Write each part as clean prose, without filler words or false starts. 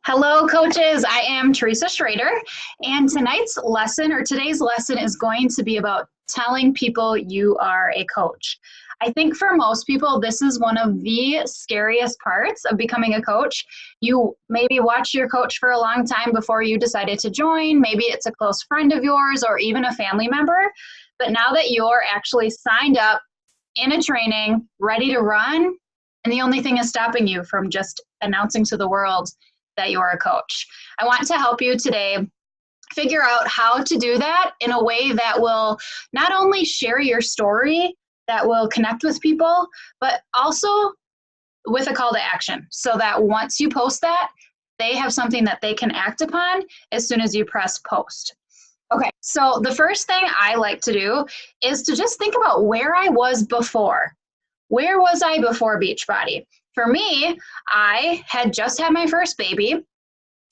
Hello, coaches. I am Teresa Schrader, and today's lesson is going to be about telling people you are a coach. I think for most people, this is one of the scariest parts of becoming a coach. You maybe watched your coach for a long time before you decided to join. Maybe it's a close friend of yours or even a family member. But now that you're actually signed up in a training, ready to run, and the only thing is stopping you from just announcing to the world that you're a coach. I want to help you today figure out how to do that in a way that will not only share your story, that will connect with people, but also with a call to action so that once you post that, they have something that they can act upon as soon as you press post. Okay, so the first thing I like to do is to just think about where I was before. Where was I before Beachbody? For me, I had just had my first baby.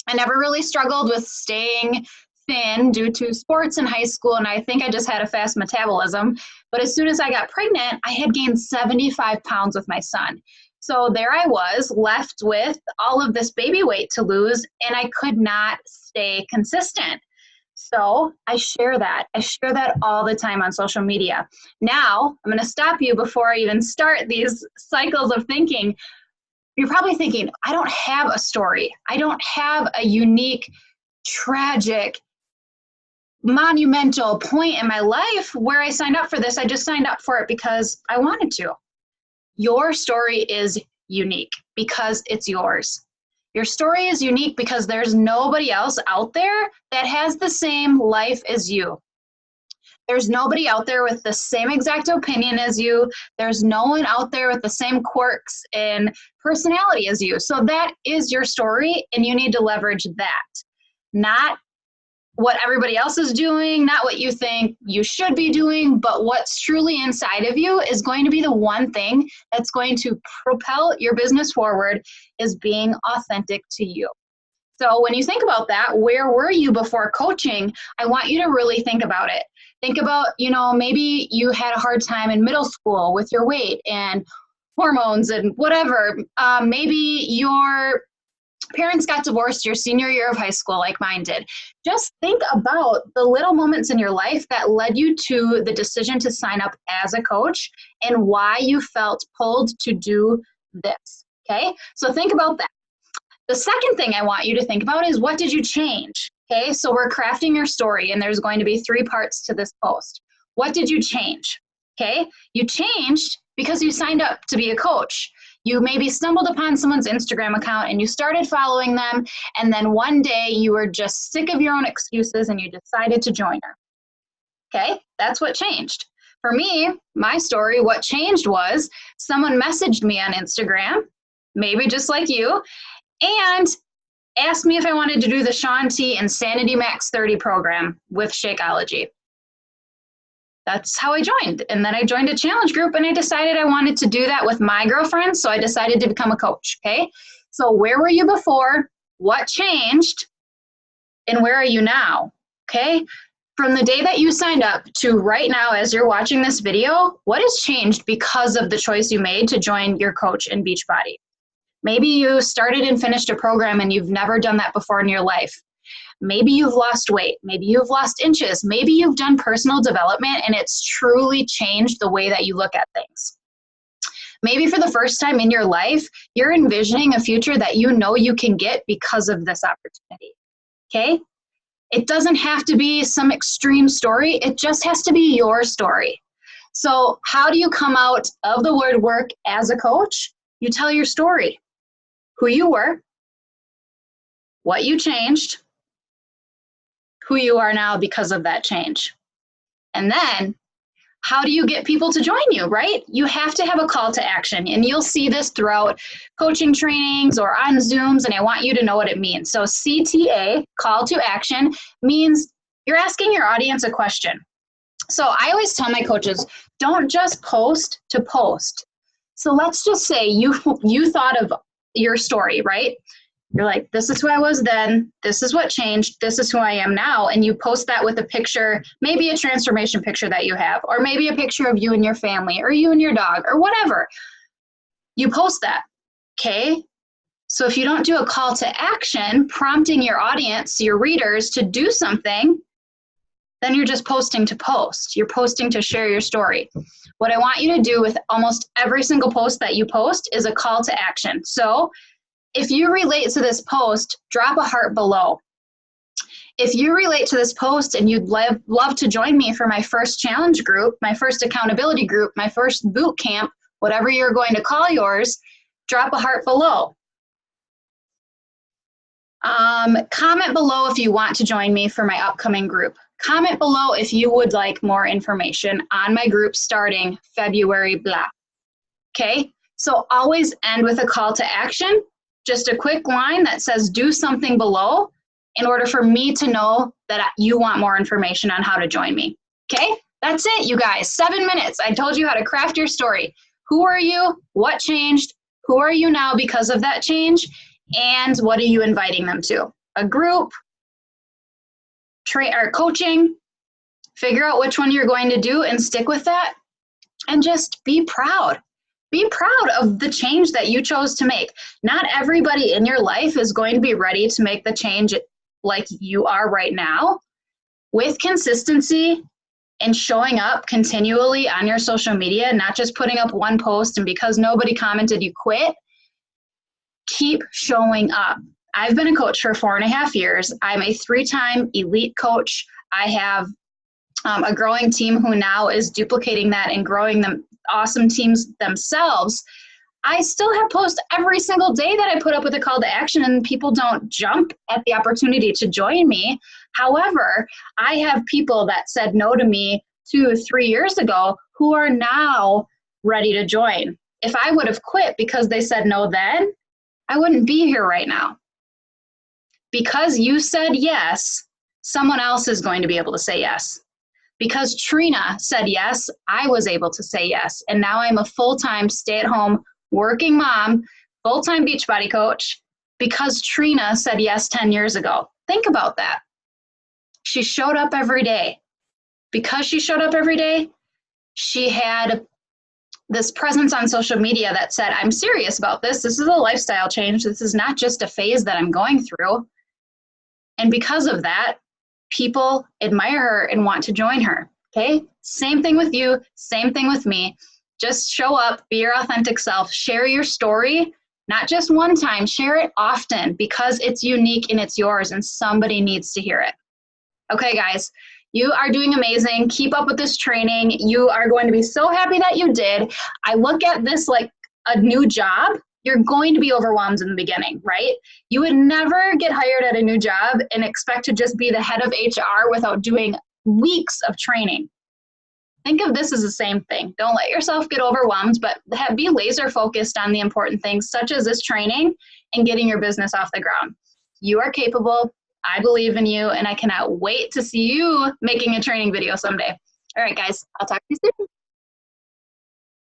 I never really struggled with staying thin due to sports in high school, and I think I just had a fast metabolism. But as soon as I got pregnant, I had gained 75 pounds with my son. So there I was, left with all of this baby weight to lose, and I could not stay consistent. So I share that. I share that all the time on social media. Now, I'm going to stop you before I even start these cycles of thinking. You're probably thinking, I don't have a story. I don't have a unique, tragic, monumental point in my life where I signed up for this. I just signed up for it because I wanted to. Your story is unique because it's yours. Your story is unique because there's nobody else out there that has the same life as you. There's nobody out there with the same exact opinion as you. There's no one out there with the same quirks and personality as you. So that is your story, and you need to leverage that. Not what everybody else is doing, not what you think you should be doing, but what's truly inside of you is going to be the one thing that's going to propel your business forward, is being authentic to you. So when you think about that, where were you before coaching? I want you to really think about it. Think about, maybe you had a hard time in middle school with your weight and hormones and whatever. Maybe your parents got divorced your senior year of high school like mine did. Just think about the little moments in your life that led you to the decision to sign up as a coach and why you felt pulled to do this, okay? So think about that. The second thing I want you to think about is, what did you change? Okay, so we're crafting your story, and there's going to be 3 parts to this post. What did you change? Okay, you changed because you signed up to be a coach. You maybe stumbled upon someone's Instagram account and you started following them, and then one day you were just sick of your own excuses and you decided to join her. Okay, that's what changed. For me, my story, what changed was someone messaged me on Instagram, maybe just like you, and asked me if I wanted to do the Shaun T Insanity Max 30 program with Shakeology. That's how I joined. And then I joined a challenge group, and I decided I wanted to do that with my girlfriends, so I decided to become a coach, okay? So where were you before? What changed? And where are you now, okay? From the day that you signed up to right now as you're watching this video, what has changed because of the choice you made to join your coach in Beachbody? Maybe you started and finished a program and you've never done that before in your life. Maybe you've lost weight. Maybe you've lost inches. Maybe you've done personal development and it's truly changed the way that you look at things. Maybe for the first time in your life, you're envisioning a future that you know you can get because of this opportunity, okay? It doesn't have to be some extreme story. It just has to be your story. So how do you come out of the word work as a coach? You tell your story. Who you were, what you changed, who you are now because of that change. And then, how do you get people to join you, right? You have to have a call to action, and you'll see this throughout coaching trainings or on Zooms, and I want you to know what it means. So CTA, call to action, means you're asking your audience a question. So I always tell my coaches, don't just post to post. So let's just say you thought of your story, right? You're like, this is who I was then, this is what changed, this is who I am now, and you post that with a picture, maybe a transformation picture that you have, or maybe a picture of you and your family, or you and your dog, or whatever. You post that, okay? So if you don't do a call to action, prompting your audience, your readers to do something, then you're just posting to post. You're posting to share your story. What I want you to do with almost every single post that you post is a call to action. So if you relate to this post, drop a heart below. If you relate to this post and you'd love to join me for my first challenge group, my first accountability group, my first boot camp, whatever you're going to call yours, drop a heart below. Comment below if you want to join me for my upcoming group. Comment below if you would like more information on my group starting February blah. Okay, so always end with a call to action, just a quick line that says do something below in order for me to know that you want more information on how to join me. Okay, that's it, you guys. 7 minutes. I told you how to craft your story. Who are you? What changed? Who are you now because of that change? And what are you inviting them to? A group, or coaching. Figure out which one you're going to do and stick with that. And just be proud. Be proud of the change that you chose to make. Not everybody in your life is going to be ready to make the change like you are right now. With consistency and showing up continually on your social media, not just putting up one post and because nobody commented you quit. Keep showing up. I've been a coach for 4.5 years. I'm a 3-time elite coach. I have a growing team who now is duplicating that and growing them awesome teams themselves. I still have posts every single day that I put up with a call to action and people don't jump at the opportunity to join me. However, I have people that said no to me 2 or 3 years ago who are now ready to join. If I would have quit because they said no then, I wouldn't be here right now. Because you said yes, someone else is going to be able to say yes. Because Trina said yes, I was able to say yes. And now I'm a full-time stay-at-home working mom, full-time Beachbody coach because Trina said yes 10 years ago. Think about that. She showed up every day. Because she showed up every day, she had this presence on social media that said, I'm serious about this. This is a lifestyle change. This is not just a phase that I'm going through. And because of that, people admire her and want to join her. Okay? Same thing with you. Same thing with me. Just show up, be your authentic self, share your story, not just one time, share it often because it's unique and it's yours and somebody needs to hear it. Okay, guys, you are doing amazing. Keep up with this training. You are going to be so happy that you did. I look at this like a new job. You're going to be overwhelmed in the beginning, right? You would never get hired at a new job and expect to just be the head of HR without doing weeks of training. Think of this as the same thing. Don't let yourself get overwhelmed, but be laser focused on the important things such as this training and getting your business off the ground. You are capable. I believe in you, and I cannot wait to see you making a training video someday. All right, guys, I'll talk to you soon.